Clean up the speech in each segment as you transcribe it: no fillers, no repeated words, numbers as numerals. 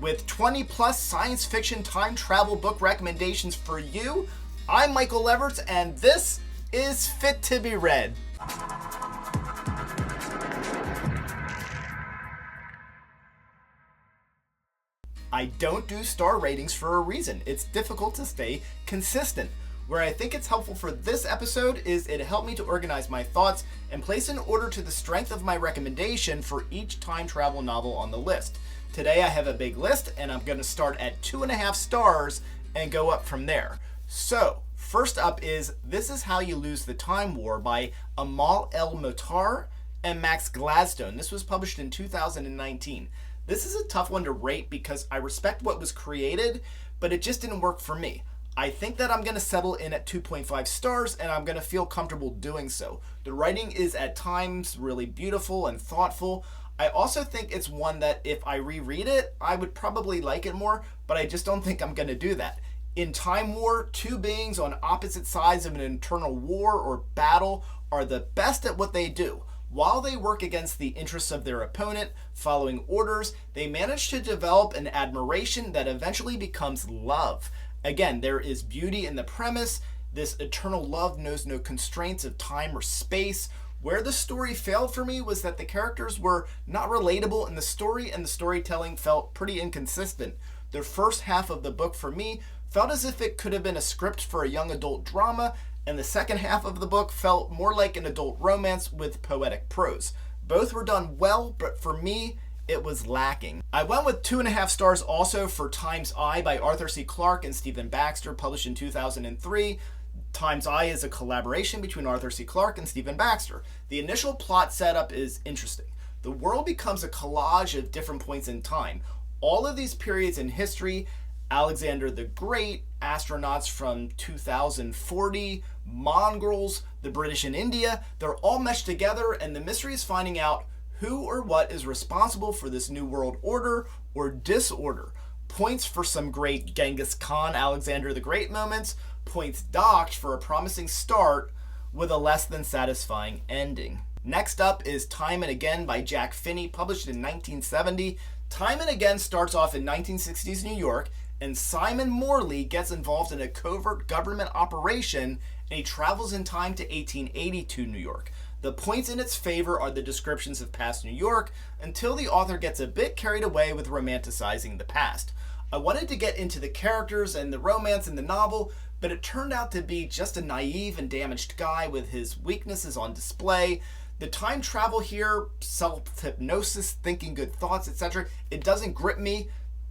with 20 plus science fiction time travel book recommendations for you. I'm Michael Leverts, and this is Fit to be Read. I don't do star ratings for a reason. It's difficult to stay consistent. Where I think it's helpful for this episode is it helped me to organize my thoughts and place an order to the strength of my recommendation for each time travel novel on the list. Today I have a big list, and I'm going to start at 2.5 stars and go up from there. So, first up is This Is How You Lose the Time War by Amal El-Mohtar and Max Gladstone. This was published in 2019. This is a tough one to rate because I respect what was created, but it just didn't work for me. I think that I'm going to settle in at 2.5 stars, and I'm going to feel comfortable doing so. The writing is at times really beautiful and thoughtful. I also think it's one that if I reread it, I would probably like it more, but I just don't think I'm going to do that. In Time War, two beings on opposite sides of an internal war or battle are the best at what they do. While they work against the interests of their opponent, following orders, they manage to develop an admiration that eventually becomes love. Again, there is beauty in the premise. This eternal love knows no constraints of time or space. Where the story failed for me was that the characters were not relatable in the story, and the storytelling felt pretty inconsistent. The first half of the book for me felt as if it could have been a script for a young adult drama, and the second half of the book felt more like an adult romance with poetic prose. Both were done well, but for me, it was lacking. I went with 2.5 stars also for Time's Eye by Arthur C. Clarke and Stephen Baxter, published in 2003. Time's Eye is a collaboration between Arthur C. Clarke and Stephen Baxter. The initial plot setup is interesting. The world becomes a collage of different points in time. All of these periods in history, Alexander the Great, astronauts from 2040, mongrels, the British in India, they're all meshed together, and the mystery is finding out who or what is responsible for this new world order or disorder. Points for some great Genghis Khan, Alexander the Great moments, points docked for a promising start with a less than satisfying ending. Next up is Time and Again by Jack Finney, published in 1970. Time and Again starts off in 1960s New York, and Simon Morley gets involved in a covert government operation, and he travels in time to 1882 New York. The points in its favor are the descriptions of past New York, until the author gets a bit carried away with romanticizing the past. I wanted to get into the characters and the romance in the novel, but it turned out to be just a naive and damaged guy with his weaknesses on display. The time travel here, self-hypnosis, thinking good thoughts, etc., it doesn't grip me.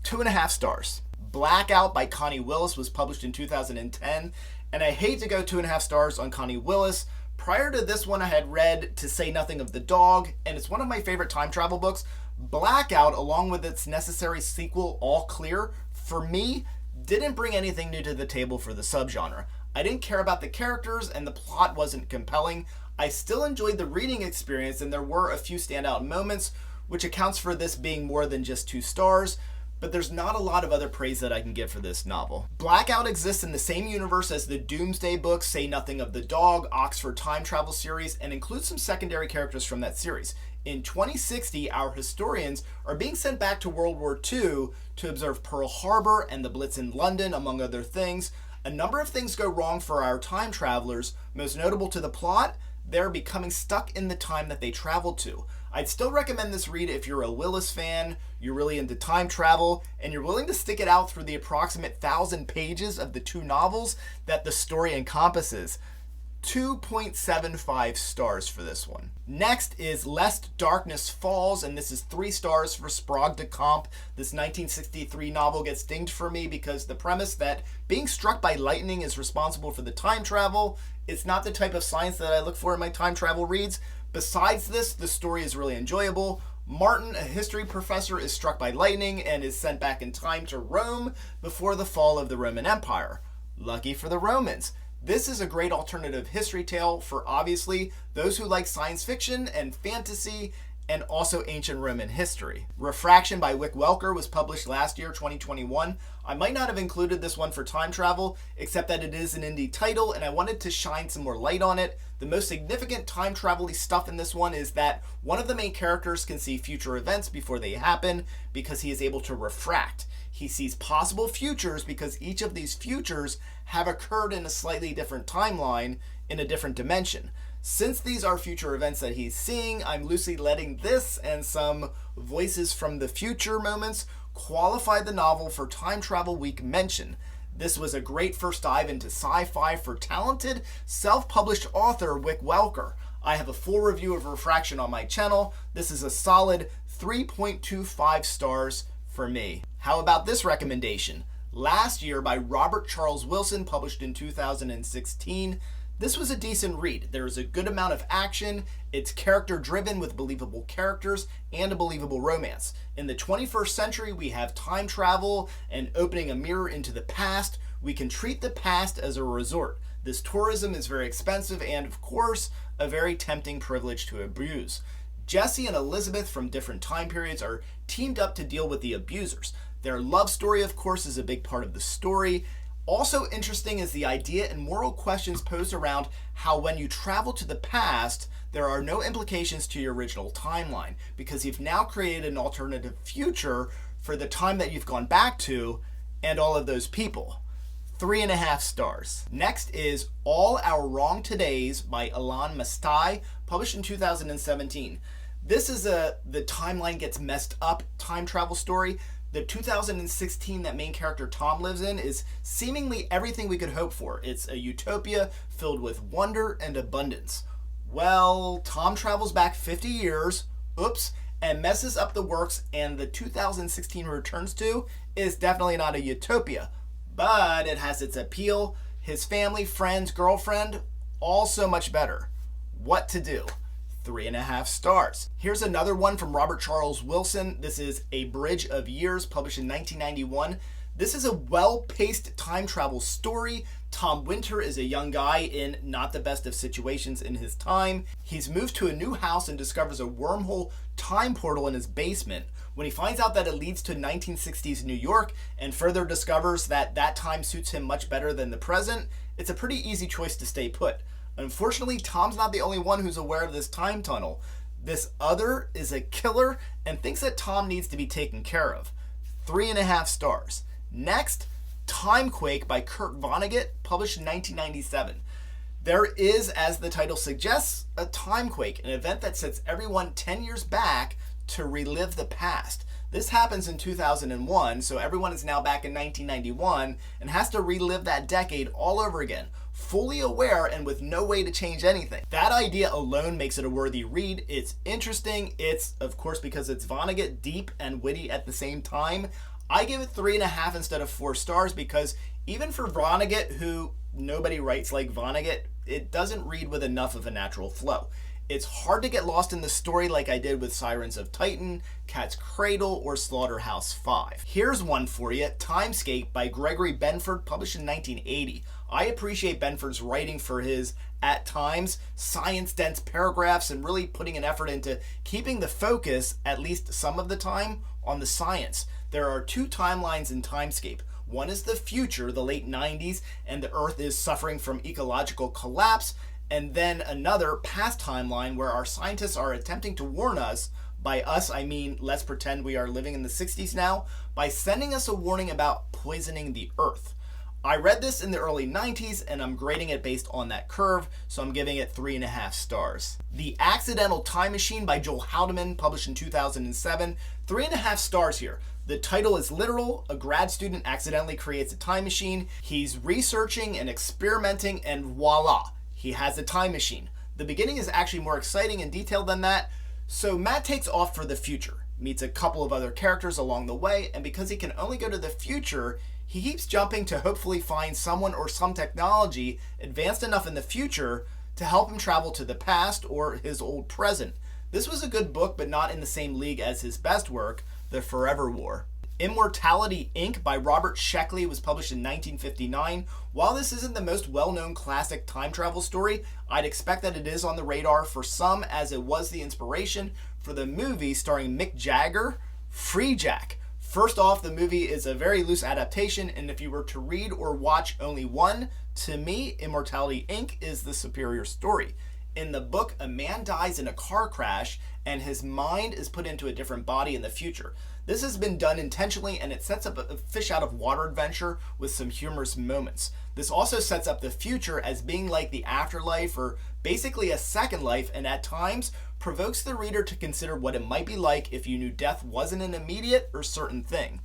2.5 stars. Blackout by Connie Willis was published in 2010, and I hate to go 2.5 stars on Connie Willis. Prior to this one, I had read To Say Nothing of the Dog, and it's one of my favorite time travel books. Blackout, along with its necessary sequel, All Clear, for me, didn't bring anything new to the table for the subgenre. I didn't care about the characters, and the plot wasn't compelling. I still enjoyed the reading experience, and there were a few standout moments, which accounts for this being more than just 2 stars. But there's not a lot of other praise that I can give for this novel. Blackout exists in the same universe as the Doomsday books, Say Nothing of the Dog, Oxford Time Travel series, and includes some secondary characters from that series. In 2060, our historians are being sent back to World War II to observe Pearl Harbor and the Blitz in London, among other things. A number of things go wrong for our time travelers. Most notable to the plot, they're becoming stuck in the time that they traveled to. I'd still recommend this read if you're a Willis fan, you're really into time travel, and you're willing to stick it out through the approximate 1,000 pages of the 2 novels that the story encompasses. 2.75 stars for this one. Next is Lest Darkness Falls, and this is 3 stars for Sprague de Camp. This 1963 novel gets dinged for me because the premise that being struck by lightning is responsible for the time travel, it's not the type of science that I look for in my time travel reads. Besides this, the story is really enjoyable. Martin, a history professor, is struck by lightning and is sent back in time to Rome before the fall of the Roman Empire. Lucky for the Romans. This is a great alternative history tale for, obviously, those who like science fiction and fantasy and also ancient Roman history. Refraction by Wick Welker was published last year, 2021. I might not have included this one for time travel, except that it is an indie title, and I wanted to shine some more light on it. The most significant time travel-y stuff in this one is that one of the main characters can see future events before they happen because he is able to refract. He sees possible futures because each of these futures have occurred in a slightly different timeline in a different dimension. Since these are future events that he's seeing, I'm loosely letting this and some voices from the future moments qualify the novel for Time Travel Week mention. This was a great first dive into sci-fi for talented, self-published author Wick Welker. I have a full review of Refraction on my channel. This is a solid 3.25 stars for me. How about this recommendation? Last Year by Robert Charles Wilson, published in 2016. This was a decent read. There is a good amount of action. It's character driven with believable characters and a believable romance. In the 21st century, we have time travel and opening a mirror into the past. We can treat the past as a resort. This tourism is very expensive and, of course, a very tempting privilege to abuse. Jesse and Elizabeth from different time periods are teamed up to deal with the abusers. Their love story, of course, is a big part of the story. Also interesting is the idea and moral questions posed around how when you travel to the past, there are no implications to your original timeline because you've now created an alternative future for the time that you've gone back to and all of those people. 3.5 stars. Next is All Our Wrong Todays by Ilan Mastai, published in 2017. This is the timeline gets messed up time travel story. The 2016 that main character Tom lives in is seemingly everything we could hope for. It's a utopia filled with wonder and abundance. Well, Tom travels back 50 years, and messes up the works, and the 2016 returns to is definitely not a utopia, but it has its appeal. His family, friends, girlfriend, all so much better. What to do? 3.5 stars. Here's another one from Robert Charles Wilson. This is A Bridge of Years, published in 1991. This is a well-paced time travel story. Tom Winter is a young guy in not the best of situations in his time. He's moved to a new house and discovers a wormhole time portal in his basement. When he finds out that it leads to 1960s New York and further discovers that that time suits him much better than the present, it's a pretty easy choice to stay put. Unfortunately, Tom's not the only one who's aware of this time tunnel. This other is a killer and thinks that Tom needs to be taken care of. 3.5 stars. Next, Quake by Kurt Vonnegut, published in 1997. There is, as the title suggests, a timequake, an event that sets everyone 10 years back to relive the past. This happens in 2001, so everyone is now back in 1991 and has to relive that decade all over again, fully aware and with no way to change anything. That idea alone makes it a worthy read. It's interesting. It's, of course, because it's Vonnegut, deep and witty at the same time. I give it 3.5 instead of 4 stars because even for Vonnegut, who nobody writes like Vonnegut, it doesn't read with enough of a natural flow. It's hard to get lost in the story like I did with Sirens of Titan, Cat's Cradle, or Slaughterhouse Five. Here's one for you, Timescape by Gregory Benford, published in 1980. I appreciate Benford's writing for his, at times, science-dense paragraphs and really putting an effort into keeping the focus, at least some of the time, on the science. There are 2 timelines in Timescape. One is the future, the late 90s, and the Earth is suffering from ecological collapse, and then another past timeline where our scientists are attempting to warn us, by us I mean let's pretend we are living in the 60s now, by sending us a warning about poisoning the Earth. I read this in the early 90s and I'm grading it based on that curve, so I'm giving it 3.5 stars. The Accidental Time Machine by Joel Haldeman, published in 2007, 3.5 stars here. The title is literal. A grad student accidentally creates a time machine. He's researching and experimenting and voila, he has a time machine. The beginning is actually more exciting and detailed than that. So Matt takes off for the future, meets a couple of other characters along the way, and because he can only go to the future, he keeps jumping to hopefully find someone or some technology advanced enough in the future to help him travel to the past or his old present. This was a good book, but not in the same league as his best work, The Forever War. Immortality, Inc. by Robert Sheckley was published in 1959. While this isn't the most well-known classic time travel story, I'd expect that it is on the radar for some, as it was the inspiration for the movie starring Mick Jagger, Free Jack. First off, the movie is a very loose adaptation, and if you were to read or watch only one, to me, Immortality Inc. is the superior story. In the book, a man dies in a car crash, and his mind is put into a different body in the future. This has been done intentionally, and it sets up a fish out of water adventure with some humorous moments. This also sets up the future as being like the afterlife, or basically a second life, and at times provokes the reader to consider what it might be like if you knew death wasn't an immediate or certain thing.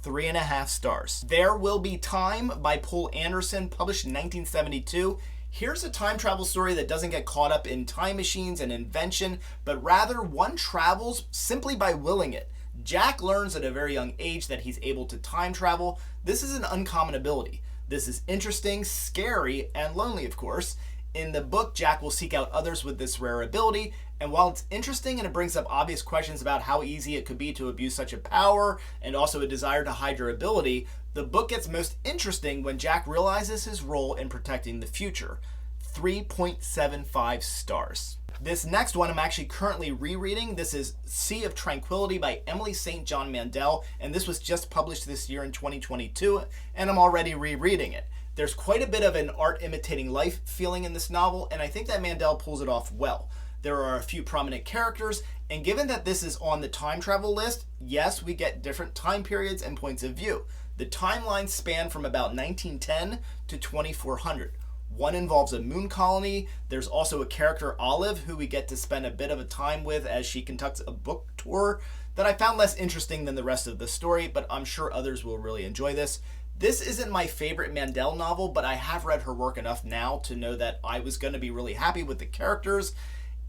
3.5 stars. There Will Be Time by Poul Anderson, published in 1972. Here's a time travel story that doesn't get caught up in time machines and invention, but rather one travels simply by willing it. Jack learns at a very young age that he's able to time travel. This is an uncommon ability. This is interesting, scary, and lonely, of course. In the book, Jack will seek out others with this rare ability, and while it's interesting and it brings up obvious questions about how easy it could be to abuse such a power, and also a desire to hide your ability, the book gets most interesting when Jack realizes his role in protecting the future. 3.75 stars. This next one I'm actually currently rereading. This is Sea of Tranquility by Emily St. John Mandel, and this was just published this year in 2022, and I'm already rereading it. There's quite a bit of an art imitating life feeling in this novel, and I think that Mandel pulls it off well. There are a few prominent characters, and given that this is on the time travel list, yes, we get different time periods and points of view. The timelines span from about 1910 to 2400. One involves a moon colony. There's also a character, Olive, who we get to spend a bit of a time with as she conducts a book tour that I found less interesting than the rest of the story, but I'm sure others will really enjoy this. This isn't my favorite Mandel novel, but I have read her work enough now to know that I was going to be really happy with the characters,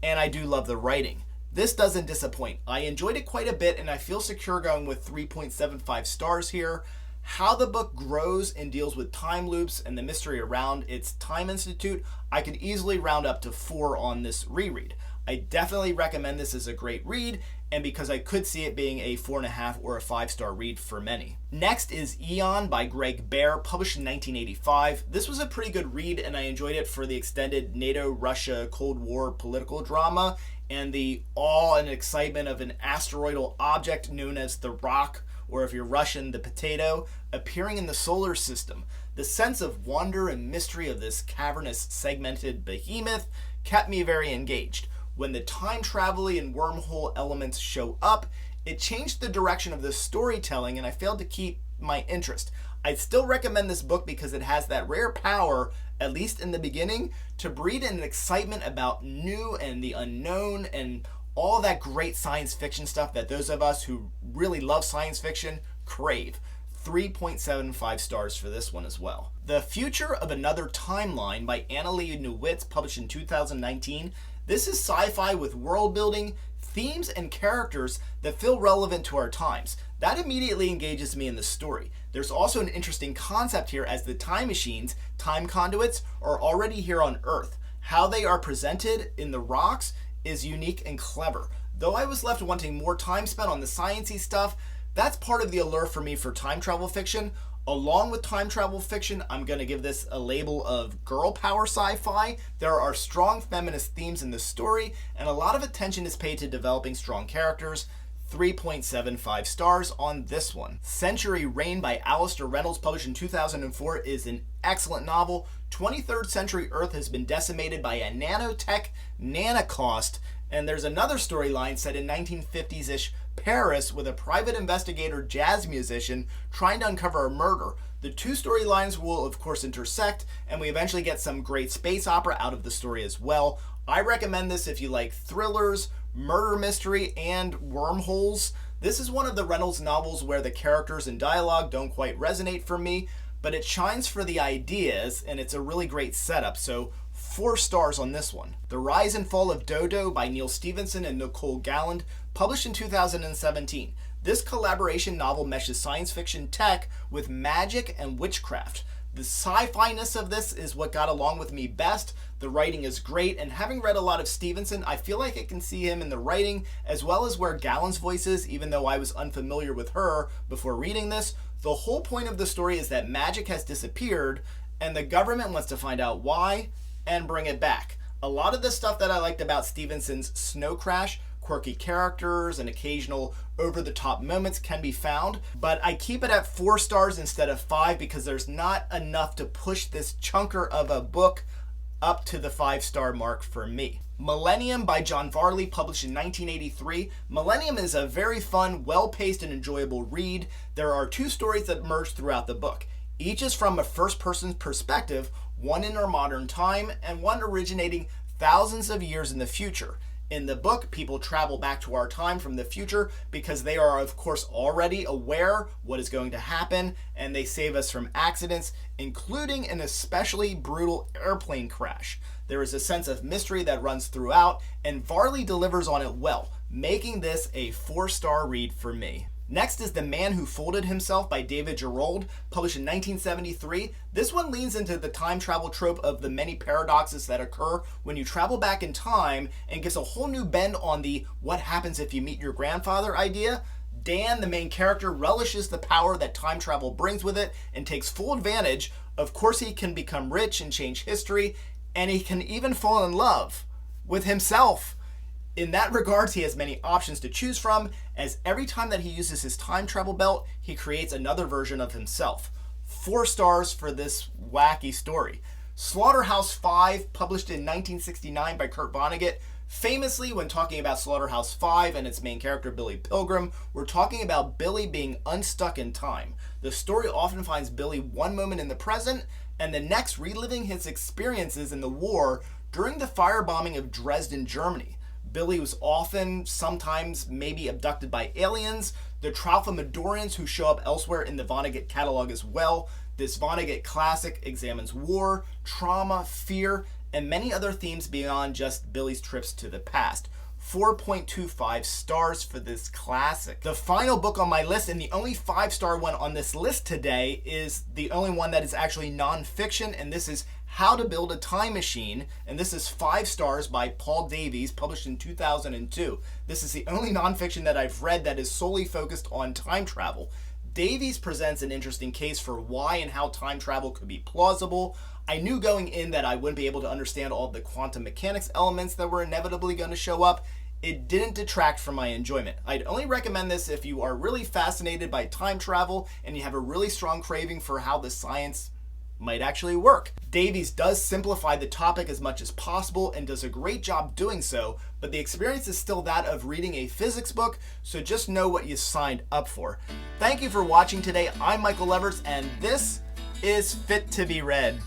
and I do love the writing. This doesn't disappoint. I enjoyed it quite a bit, and I feel secure going with 3.75 stars here. How the book grows and deals with time loops and the mystery around its time institute, I could easily round up to 4 on this reread. I definitely recommend this as a great read, and because I could see it being a 4.5 or a 5-star read for many. Next is Eon by Greg Bear, published in 1985. This was a pretty good read, and I enjoyed it for the extended NATO-Russia Cold War political drama and the awe and excitement of an asteroidal object known as the Rock, or if you're Russian, the Potato, appearing in the solar system. The sense of wonder and mystery of this cavernous, segmented behemoth kept me very engaged. When the time travel and wormhole elements show up, it changed the direction of the storytelling, and I failed to keep my interest. I'd still recommend this book because it has that rare power, at least in the beginning, to breed an excitement about new and the unknown and all that great science fiction stuff that those of us who really love science fiction crave. 3.75 stars for this one as well. The Future of Another Timeline by Annalee Newitz, published in 2019. This is sci-fi with world building, themes, and characters that feel relevant to our times. That immediately engages me in the story. There's also an interesting concept here as the time machines, time conduits, are already here on Earth. How they are presented in the rocks is unique and clever. Though I was left wanting more time spent on the sciencey stuff, that's part of the allure for me for time travel fiction. Along with time travel fiction, I'm going to give this a label of girl power sci-fi. There are strong feminist themes in the story, and a lot of attention is paid to developing strong characters. 3.75 stars on this one. Century Reign by Alistair Reynolds, published in 2004, is an excellent novel. 23rd century Earth has been decimated by a nanotech nanocost, and there's another storyline set in 1950s-ish Paris with a private investigator jazz musician trying to uncover a murder. The two storylines will of course intersect, and we eventually get some great space opera out of the story as well. I recommend this if you like thrillers, murder mystery, and wormholes. This is one of the Reynolds novels where the characters and dialogue don't quite resonate for me, but it shines for the ideas, and it's a really great setup, so 4 stars on this one. The Rise and Fall of DODO by Neil Stephenson and Nicole Galland, published in 2017. This collaboration novel meshes science fiction tech with magic and witchcraft. The sci-fi-ness of this is what got along with me best. The writing is great, and having read a lot of Stevenson, I feel like I can see him in the writing as well as where Galland's voice is, even though I was unfamiliar with her before reading this. The whole point of the story is that magic has disappeared, and the government wants to find out why and bring it back. A lot of the stuff that I liked about Stevenson's Snow Crash quirky characters and occasional over-the-top moments can be found, but I keep it at 4 stars instead of 5 because there's not enough to push this chunker of a book up to the 5-star mark for me. Millennium by John Varley, published in 1983. Millennium is a very fun, well-paced, and enjoyable read. There are 2 stories that merge throughout the book. Each is from a first-person perspective, one in our modern time, and one originating thousands of years in the future. In the book, people travel back to our time from the future because they are, of course, already aware what is going to happen, and they save us from accidents, including an especially brutal airplane crash. There is a sense of mystery that runs throughout, and Varley delivers on it well, making this a 4-star read for me. Next is The Man Who Folded Himself by David Gerrold, published in 1973. This one leans into the time travel trope of the many paradoxes that occur when you travel back in time and gives a whole new bend on the what happens if you meet your grandfather idea. Dan, the main character, relishes the power that time travel brings with it and takes full advantage. Of course, he can become rich and change history, and he can even fall in love with himself. In that regards, he has many options to choose from, as every time that he uses his time travel belt, he creates another version of himself. 4 stars for this wacky story. Slaughterhouse Five, published in 1969 by Kurt Vonnegut. Famously, when talking about Slaughterhouse Five and its main character Billy Pilgrim, we're talking about Billy being unstuck in time. The story often finds Billy one moment in the present, and the next reliving his experiences in the war during the firebombing of Dresden, Germany. Billy was often, sometimes, maybe abducted by aliens, the Tralfamadorians who show up elsewhere in the Vonnegut catalog as well. This Vonnegut classic examines war, trauma, fear, and many other themes beyond just Billy's trips to the past. 4.25 stars for this classic. The final book on my list, and the only 5-star one on this list today, is the only one that is actually non-fiction, and this is How to Build a Time Machine, and this is 5 stars by Paul Davies, published in 2002. This is the only nonfiction that I've read that is solely focused on time travel. Davies presents an interesting case for why and how time travel could be plausible. I knew going in that I wouldn't be able to understand all of the quantum mechanics elements that were inevitably going to show up. It didn't detract from my enjoyment. I'd only recommend this if you are really fascinated by time travel and you have a really strong craving for how the science might actually work. Davies does simplify the topic as much as possible and does a great job doing so, but the experience is still that of reading a physics book, so just know what you signed up for. Thank you for watching today. I'm Michael Levers, and this is Fit to be Read.